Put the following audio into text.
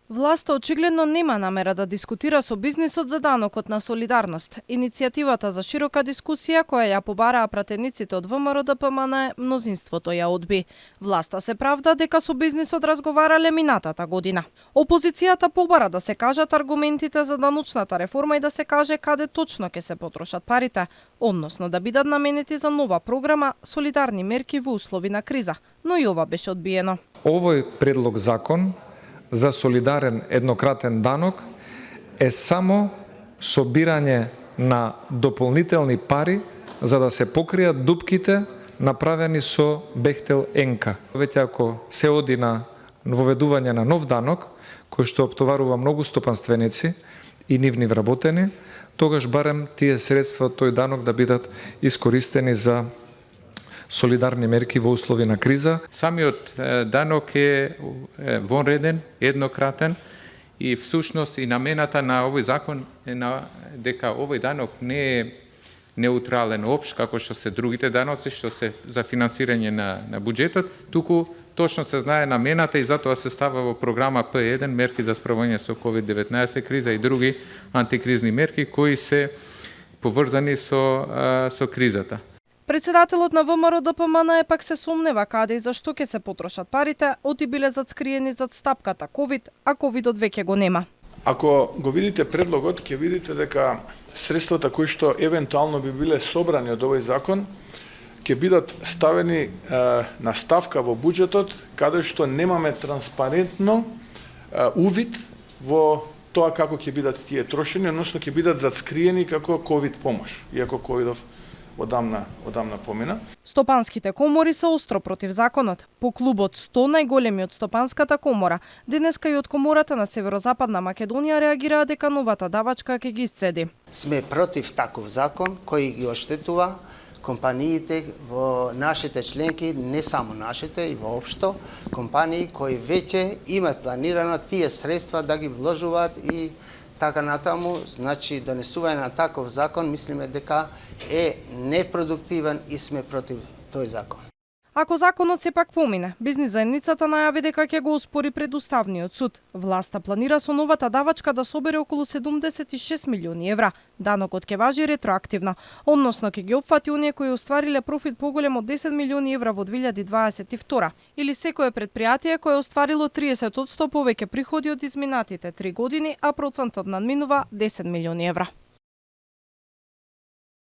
Власта очигледно нема намера да дискутира со бизнисот за данокот на солидарност. Иницијативата за широка дискусија која ја побараа пратениците од ВМРО-ДПМН, мнозинството ја одби. Власта се правда дека со бизнисот разговарале минатата година. Опозицијата побара да се кажат аргументите за даночната реформа и да се каже каде точно ќе се потрошат парите, односно да бидат наменети за нова програма солидарни мерки во услови на криза, но и ова беше одбиено. Овој предлог закон за солидарен еднократен данок е само собирање на дополнителни пари за да се покријат дупките направени со Бехтел Енка. Веќе ако се оди на воведување на нов данок, кој што оптоварува многу стопанственици и нивни вработени, тогаш барем тие средства од тој данок да бидат искористени за солидарни мерки во услови на криза. Самиот данок е вонреден, еднократен и всушност и намената на овој закон е дека овој данок не е неутрален општ како што се другите даноци што се за финансирање на буџетот, туку точно се знае намената и затоа се става во програма П1 мерки за справување со COVID-19 криза и други антикризни мерки кои се поврзани со кризата. Председателот на ВМРО-ДПМН пак се сомнева каде и зашто ќе се потрошат парите, оти биле зацкриени зад стапката ковид, а ковидот веќе го нема. Ако го видите предлогот, ќе видите дека средствата кои што евентуално би биле собрани од овој закон ќе бидат ставени на ставка во буџетот каде што немаме транспарентно увид во тоа како ќе бидат тие трошени, односно ќе бидат зацкриени како ковид помош, иако ковидов одамна помина. Стопанските комори се остро против законот. По клубот 100 најголеми од стопанската комора, денеска и од комората на Северозападна Македонија реагираа дека новата давачка ќе ги исцеди. Сме против таков закон кој ги оштетува компаниите во нашите членки, не само нашите, и воопшто компании кои веќе имаат планирано тие средства да ги вложуваат и така натаму, значи донесување на таков закон, мислиме дека е непродуктивен и сме против тој закон. Ако законот сепак помине, бизнис заедницата најави дека ќе го оспори пред Уставниот суд. Власта планира со новата давачка да собере околу 76 милиони евра. Данокот ќе важи ретроактивно, односно ќе ги опфати оние кои оствариле профит поголем од 10 милиони евра во 2022, или секое предпријатие кое остварило 30% повеќе приходи од изминатите 3 години, а процентот надминува 10 милиони евра.